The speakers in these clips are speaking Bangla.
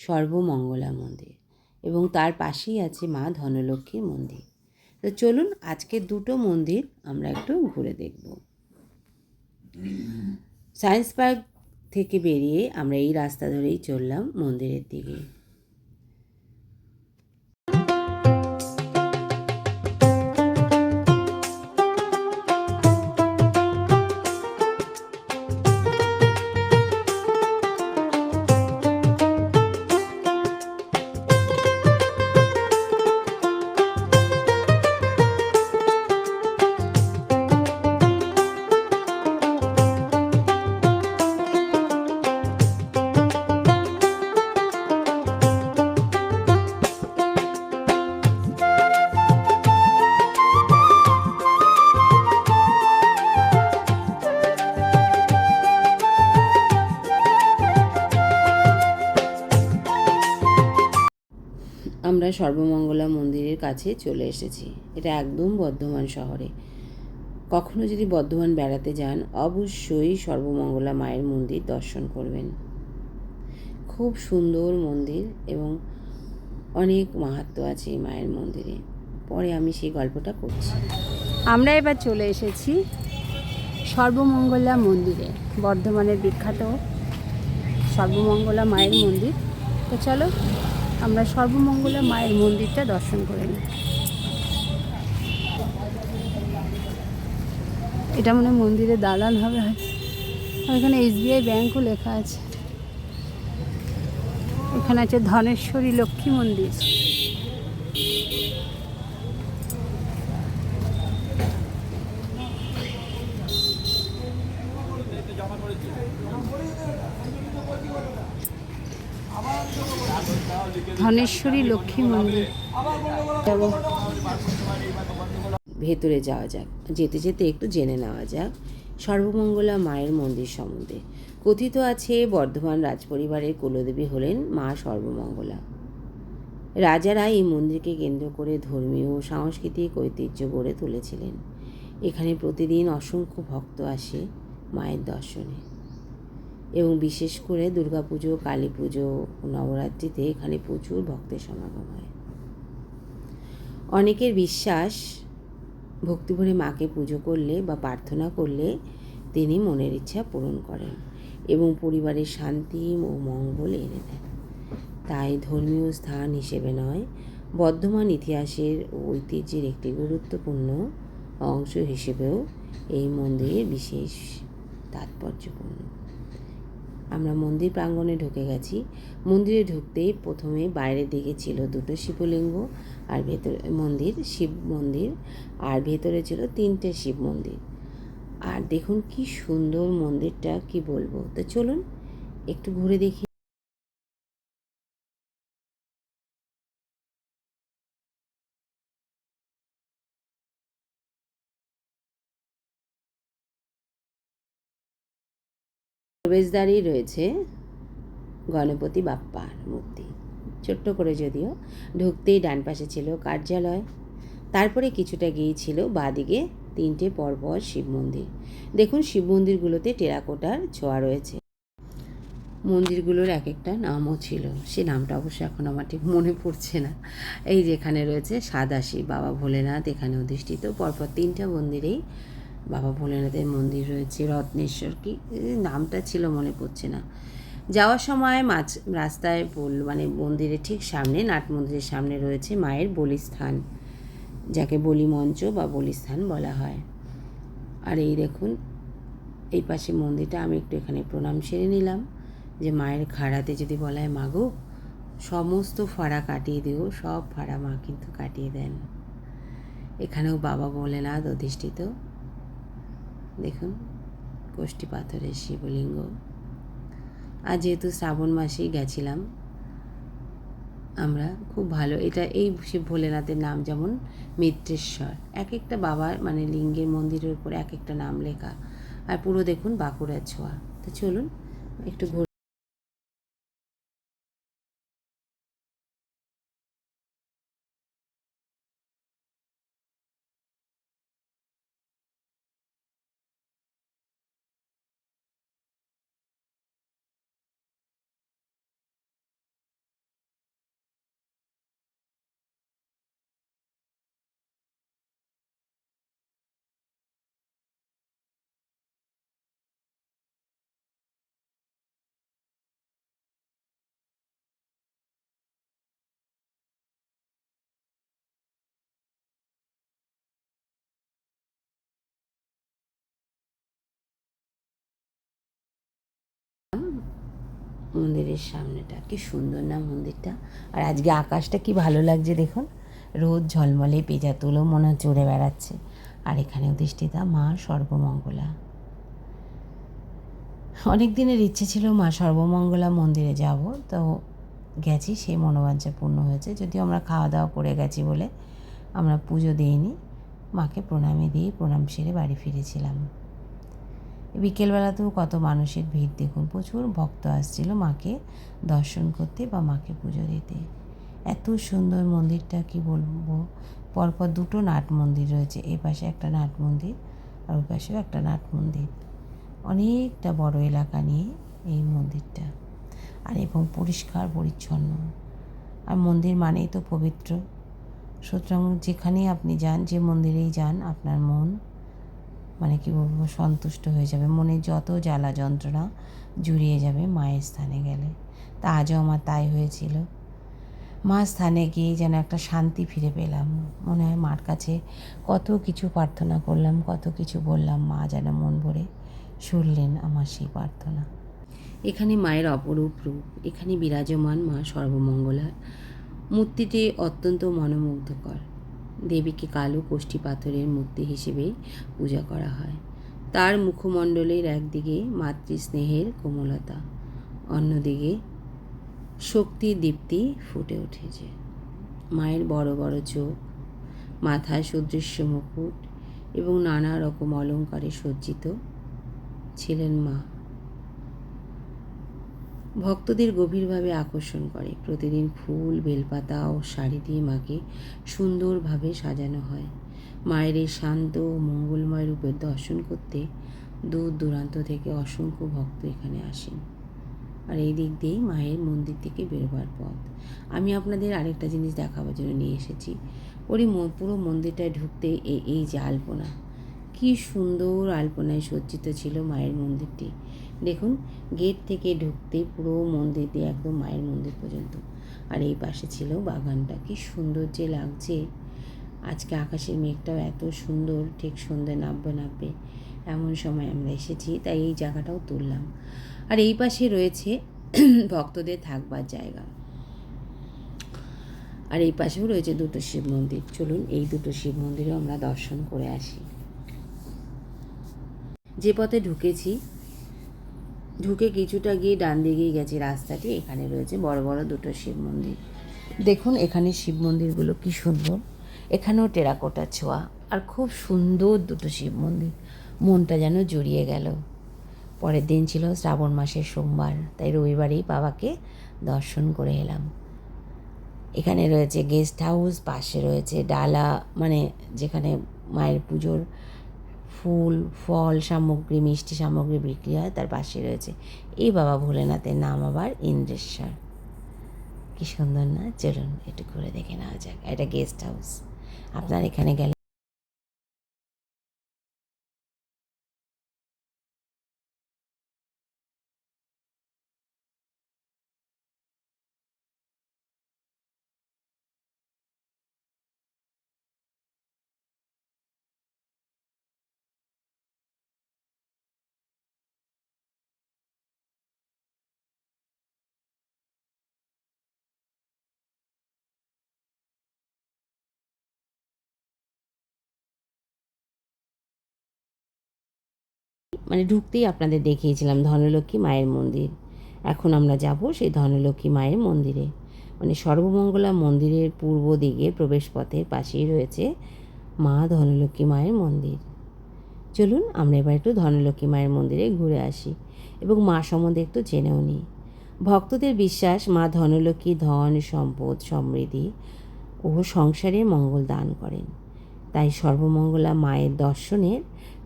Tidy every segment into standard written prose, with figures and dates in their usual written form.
সর্বমঙ্গলা মন্দির, এবং তার পাশেই আছে মা ধনলক্ষ্মীর মন্দির। তো চলুন আজকে দুটো মন্দির আমরা একটু ঘুরে দেখব। সায়েন্স পার্ক থেকে বেরিয়ে আমরা এই রাস্তা ধরেই চললাম মন্দিরের দিকে। আমরা সর্বমঙ্গলা মন্দিরের কাছে চলে এসেছি। এটা একদম বর্ধমান শহরে। কখনো যদি বর্ধমান বেড়াতে যান অবশ্যই সর্বমঙ্গলা মায়ের মন্দির দর্শন করবেন। খুব সুন্দর মন্দির এবং অনেক মাহাত্ম্য আছে এই মায়ের মন্দিরে। পরে আমি সেই গল্পটা করছি। আমরা এবার চলে এসেছি সর্বমঙ্গলা মন্দিরে, বর্ধমানের বিখ্যাত সর্বমঙ্গলা মায়ের মন্দির। তো চলো আমরা সর্বমঙ্গলা মায়ের মন্দিরটা দর্শন করে নিই। এটা মনে হয় মন্দিরের দালান হবে, এখানে SBI ব্যাংকও লেখা আছে। এখানে আছে ধনেশ্বরী লক্ষ্মী মন্দির। ধনেশ্বরী লক্ষ্মী মন্দির। ভেতরে যাওয়া যাক, যেতে যেতে একটু জেনে নেওয়া যাক সর্বমঙ্গলা মায়ের মন্দির সম্বন্ধে। কথিত আছে বর্ধমান রাজপরিবারের কুলদেবী হলেন মা সর্বমঙ্গলা। রাজারা এই মন্দিরকে কেন্দ্র করে ধর্মীয় ও সাংস্কৃতিক ঐতিহ্য গড়ে তুলেছিলেন। এখানে প্রতিদিন অসংখ্য ভক্ত আসে মায়ের দর্শনে, এবং বিশেষ করে দুর্গাপুজো, কালী পুজো ও নবরাত্রিতে এখানে প্রচুর ভক্তের সমাগম হয়। অনেকের বিশ্বাস ভক্তিভরে মাকে পুজো করলে বা প্রার্থনা করলে তিনি মনের ইচ্ছা পূরণ করেন এবং পরিবারের শান্তি ও মঙ্গল এনে দেন। তাই ধর্মীয় স্থান হিসেবে নয়, বর্ধমান ইতিহাসের ও ঐতিহ্যের একটি গুরুত্বপূর্ণ অংশ হিসেবেও এই মন্দির বিশেষ তাৎপর্যপূর্ণ। আমরা মন্দির প্রাঙ্গণে ঢুকে গেছি। মন্দিরে ঢুকতেই প্রথমে বাইরের দিকে ছিল দুটো শিবলিঙ্গ আর ভেতরে শিব মন্দির, আর ভেতরে ছিল 3টে শিব মন্দির। আর দেখুন কি সুন্দর মন্দিরটা, কি বলবো। তো চলুন একটু ঘুরে দেখি। প্রবেশদ্বারেই রয়েছে গণপতি বাপ্পার মূর্তি, ছোট্ট করে যদিও। ঢুকতেই ডান পাশে ছিল কার্যালয়, তারপরে কিছুটা গিয়েছিল বাঁদিকে 3টে পরপর শিব মন্দির। দেখুন শিব মন্দিরগুলোতে টেরাকোটার ছোঁয়া রয়েছে। মন্দিরগুলোর এক একটা নামও ছিল, সে নামটা অবশ্য এখন আমার ঠিক মনে পড়ছে না। এই যেখানে রয়েছে সাদাশিব বাবা ভোলেনাথ এখানে অধিষ্ঠিত। পরপর 3টা মন্দিরেই বাবা ভোলেনাথের মন্দির রয়েছে। রত্নেশ্বর কি নামটা ছিল মনে পড়ছে না। যাওয়ার সময় রাস্তায় মন্দিরের ঠিক সামনে, নাট মন্দিরের সামনে রয়েছে মায়ের বলিস্থান, যাকে বলি মঞ্চ বা বলিস্থান বলা হয়। আর এই দেখুন এই পাশে মন্দিরটা, আমি একটু এখানে প্রণাম সেরে নিলাম যে মায়ের ঘাড়াতে যদি বলা হয় মাগো সমস্ত ফাড়া কাটিয়ে দিও, সব ফাড়া মা কিন্তু কাটিয়ে দেন। এখানেও বাবা ভোলেনাথ অধিষ্ঠিত। দেখুন কোষ্ঠী পাথরের শিবলিঙ্গ। আর যেহেতু শ্রাবণ মাসেই গেছিলাম আমরা, খুব ভালো। এই শিব ভোলেনাথের নাম যেমন মিত্রেশ্বর, এক একটা বাবার লিঙ্গের মন্দিরের উপর এক একটা নাম লেখা। আর পুরো দেখুন বাঁকুড়ার ছোঁয়া। তো চলুন একটু মন্দিরের সামনেটা কি সুন্দর না মন্দিরটা। আর আজকে আকাশটা কি ভালো লাগছে দেখুন, রোদ ঝলমলে, পেঁজা তুলো মনে হচ্ছে উড়ে বেড়াচ্ছে। আর এখানে অধিষ্ঠিতা মা সর্বমঙ্গলা। অনেক দিনের ইচ্ছে ছিল মা সর্বমঙ্গলা মন্দিরে যাব, তো গেছি, সেই মনোবাঞ্ছা পূর্ণ হয়েছে। যদিও আমরা খাওয়া দাওয়া করে গেছি বলে আমরা পুজো দিইনি, মাকে প্রণামী দিয়ে প্রণাম সেরে বাড়ি ফিরেছিলাম। বিকেলবেলাতেও কত মানুষের ভিড় দেখুন, প্রচুর ভক্ত আসছিল মাকে দর্শন করতে বা মাকে পুজো দিতে। এত সুন্দর মন্দিরটা কি বলবো। পরপর দুটো নাট মন্দির রয়েছে, এই পাশে একটা নাট মন্দির আর ওই পাশেও একটা নাট মন্দির। অনেকটা বড় এলাকা নিয়ে এই মন্দিরটা, আর এবং পরিষ্কার পরিচ্ছন্ন। আর মন্দির মানেই তো পবিত্র, সুতরাং যেখানেই আপনি যান, যে মন্দিরেই যান, আপনার মন মানে কী বলবো, সন্তুষ্ট হয়ে যাবে। মনে যত জ্বালা যন্ত্রণা জুড়িয়ে যাবে মায়ের স্থানে গেলে। তা আজও আমার তাই হয়েছিল। মার স্থানে গিয়ে যেন একটা শান্তি ফিরে পেলাম। মনে হয় মার কাছে কত কিছু প্রার্থনা করলাম, কত কিছু বললাম, মা যেন মন ভরে শুনলেন আমার সেই প্রার্থনা। এখানে মায়ের অপরূপ রূপ, এখানে বিরাজমান মা সর্বমঙ্গলার মূর্তিটি অত্যন্ত মনোমুগ্ধকর। দেবীকে কালো কোষ্ঠী পাথরের মূর্তি হিসেবে পূজা করা হয়। তার মুখমণ্ডলের একদিকে মাতৃস্নেহের কোমলতা, অন্যদিকে শক্তির দীপ্তি ফুটে উঠেছে। মায়ের বড় বড় চোখ, মাথায় সুদৃশ্য মুকুট এবং নানা রকম অলঙ্কারে সজ্জিত ছিলেন মা। ভক্তদের গভীরভাবে আকর্ষণ করে। প্রতিদিন ফুল, বেলপাতা ও শাড়ি দিয়ে মাকে সুন্দরভাবে সাজানো হয়। মায়ের এই শান্ত ও মঙ্গলময় রূপের দর্শন করতে দূর দূরান্ত থেকে অসংখ্য ভক্ত এখানে আসেন। আর এই দিক দিয়েই মায়ের মন্দির থেকে বেরোবার পথ। আমি আপনাদের আরেকটা জিনিস দেখাবার জন্য নিয়ে এসেছি। পুরো মন্দিরটায় ঢুকতে এই যে আলপনা, কি সুন্দর আলপনায় সজ্জিত ছিল মায়ের মন্দিরটি। দেখুন, গেট থেকে ঢুকতে পুরো মন্দির দিয়ে একদম মায়ের মন্দির পর্যন্ত। আর এই পাশে ছিল বাগানটা, কি সুন্দর যে লাগছে। আজকে আকাশের মেঘটাও এত সুন্দর, ঠিক সন্ধ্যে নামবে এমন সময় আমরা এসেছি, তাই এই জায়গাটাও তুললাম। আর এই পাশে রয়েছে ভক্তদের থাকবার জায়গা, আর এই পাশেও রয়েছে দুটো শিব মন্দির। চলুন এই দুটো শিব মন্দিরেও আমরা দর্শন করে আসি। যে পথে ঢুকেছি, ঢুকে কিছুটা গিয়ে ডান দিকেই গেছি রাস্তাটি, এখানে রয়েছে বড় বড় দুটো শিব মন্দির। দেখুন এখানে শিব মন্দিরগুলো কি সুন্দর, এখানেও টেরাকোটার ছোঁয়া, আর খুব সুন্দর দুটো শিব মন্দির, মনটা যেন জুড়িয়ে গেল। পরের দিন ছিল শ্রাবণ মাসের সোমবার, তাই রবিবারেই বাবাকে দর্শন করে এলাম। এখানে রয়েছে গেস্ট হাউস, পাশে রয়েছে ডালা, মানে যেখানে মায়ের পুজোর ফুল, ফল সামগ্রী, মিষ্টি সামগ্রী বিক্রি হয়, তার পাশে রয়েছে এই বাবা ভোলেনাথের নাম আবার ইন্দ্রেশ্বর। কি সুন্দর না? চলুন একটু ঘুরে দেখে নেওয়া যাক। এটা গেস্ট হাউস। আপনার এখানে গেলে মানে ঢুকতেই আপনাদের দেখিয়েছিলাম ধনলক্ষ্মী মায়ের মন্দির। এখন আমরা যাব সেই ধনলক্ষ্মী মায়ের মন্দিরে। মানে সর্বমঙ্গলা মন্দিরের পূর্ব দিকে প্রবেশপথের পাশেই রয়েছে মা ধনলক্ষ্মী মায়ের মন্দির। চলুন আমরা এবার একটু ধনলক্ষ্মী মায়ের মন্দিরে ঘুরে আসি এবং মা সম্বন্ধে একটু জেনেও নিই। ভক্তদের বিশ্বাস মা ধনলক্ষ্মী ধন, সম্পদ, সমৃদ্ধি ও সংসারে মঙ্গল দান করেন। তাই সর্বমঙ্গলা মায়ের দর্শনের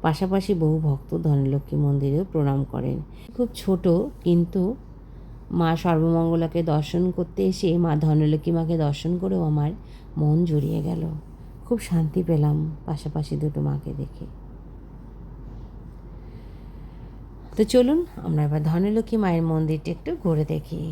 পাশাপাশি বহু ভক্ত ধনলক্ষ্মী মন্দিরেও প্রণাম করেন। খুব ছোট, কিন্তু মা সর্বমঙ্গলাকে দর্শন করতে এসে মা ধনলক্ষ্মী মাকে দর্শন করেও আমার মন জুড়িয়ে গেল। খুব শান্তি পেলাম পাশাপাশি দুটো মাকে দেখে। তো চলুন আমরা এবার ধনলক্ষ্মী মায়ের মন্দিরটা একটু ঘুরে দেখি।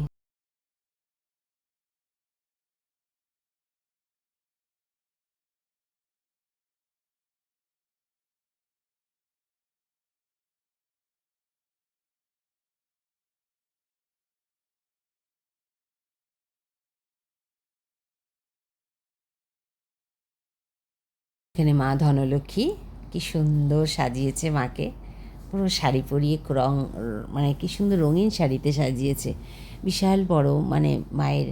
এখানে মা ধনলক্ষ্মী কি সুন্দর সাজিয়েছে মাকে, পুরো শাড়ি পরিয়ে রং, মানে কি সুন্দর রঙিন শাড়িতে সাজিয়েছে। বিশাল বড় মানে মায়ের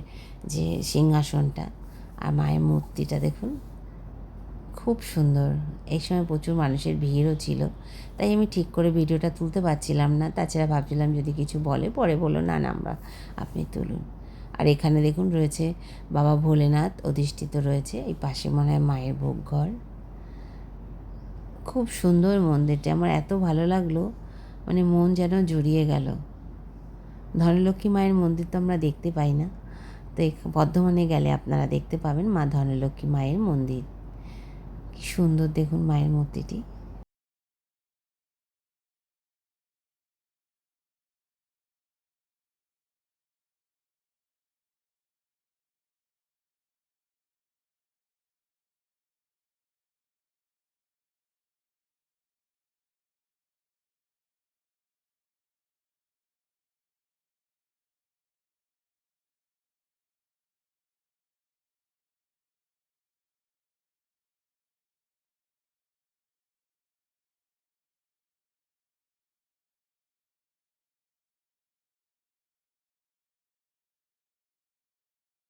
যে সিংহাসনটা আর মায়ের মূর্তিটা দেখুন, খুব সুন্দর। এই সময় প্রচুর মানুষের ভিড়ও ছিল, তাই আমি ঠিক করে ভিডিওটা তুলতে পারছিলাম না। তাছাড়া ভাবছিলাম যদি কিছু বলে, পরে বললো না না আমরা, আপনি তুলুন। আর এখানে দেখুন রয়েছে বাবা ভোলেনাথ অধিষ্ঠিত রয়েছে, এই পাশে মনে হয় মায়ের ভোগ ঘর। খুব সুন্দর মন্দিরটা, আমার এত ভালো লাগলো, মানে মন যেন জুড়িয়ে গেল। ধনলক্ষ্মী মায়ের মন্দির তো আমরা দেখতে পাই না, তো বর্ধমানে গেলে আপনারা দেখতে পাবেন মা ধনলক্ষ্মী মায়ের মন্দির। কি সুন্দর দেখুন মায়ের মূর্তিটি।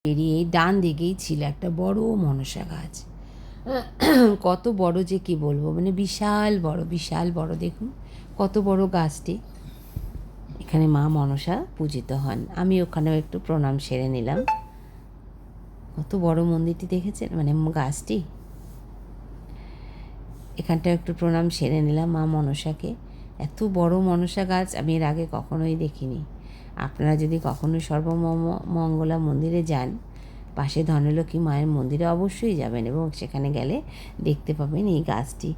বেরিয়ে ডান দিকেই ছিল একটা বড় মনসা গাছ। কত বড় যে কি বলবো, মানে বিশাল বড়, বিশাল বড়। দেখুন কত বড় গাছটি। এখানে মা মনসা পূজিত হন। আমি ওখানেও একটু প্রণাম সেরে নিলাম। কত বড় মন্দিরটি দেখেছেন, মানে গাছটি। এখানটা একটু প্রণাম সেরে নিলাম মা মনসাকে। এত বড় মনসা গাছ আমি এর আগে কখনোই দেখিনি। আপনারা যদি কখনো সর্বমঙ্গলা মন্দিরে যান, পাশে ধনলক্ষ্মী মায়ের মন্দিরে অবশ্যই যাবেন এবং সেখানে গেলে দেখতে পাবেন এই গাছটি।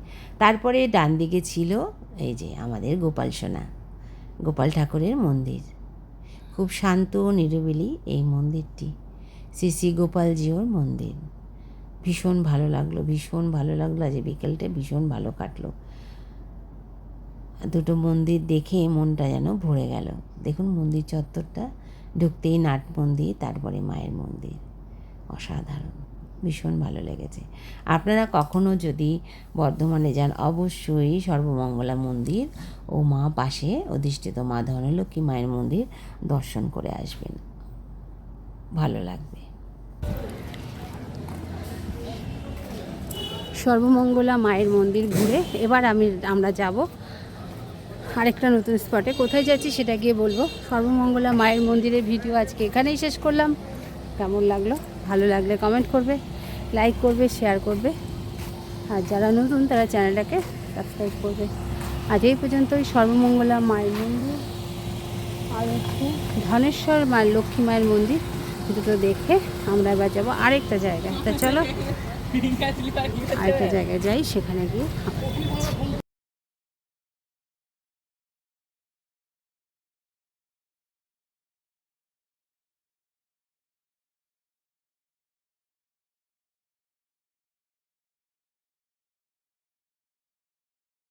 তারপরে ডান দিকে ছিল এই যে আমাদের গোপাল সোনা, গোপাল ঠাকুরের মন্দির। খুব শান্ত নিরিবিলি এই মন্দিরটি, শ্রী শ্রী গোপালজিওর মন্দির। ভীষণ ভালো লাগলো, ভীষণ ভালো লাগলো। আজ বিকেলটা ভীষণ ভালো কাটলো। দুটো মন্দির দেখে মনটা যেন ভরে গেল। দেখুন মন্দির চত্বরটা, ঢুকতেই নাট মন্দির, তারপরে মায়ের মন্দির। অসাধারণ, ভীষণ ভালো লেগেছে। আপনারা কখনো যদি বর্ধমানে যান, অবশ্যই সর্বমঙ্গলা মন্দির ও মা পাশে অধিষ্ঠিত মা ধনলক্ষ্মী মায়ের মন্দির দর্শন করে আসবেন, ভালো লাগবে। সর্বমঙ্গলা মায়ের মন্দির ঘুরে এবার আমরা যাব আরেকটা নতুন স্পটে। কোথায় যাচ্ছি সেটা গিয়ে বলবো। সর্বমঙ্গলা মায়ের মন্দিরের ভিডিও আজকে এখানেই শেষ করলাম। কেমন লাগলো? ভালো লাগলে কমেন্ট করবে, লাইক করবে, শেয়ার করবে। আর যারা নতুন তারা চ্যানেলটাকে সাবস্ক্রাইব করবে। আজ এই পর্যন্তই। সর্বমঙ্গলা মায়ের মন্দির আর হচ্ছে ধনেশ্বর মায়ের লক্ষ্মী মায়ের মন্দির, দুটো দেখে আমরা এবার যাবো আরেকটা জায়গায়। তা চলো আরেকটা জায়গায় যাই, সেখানে গিয়ে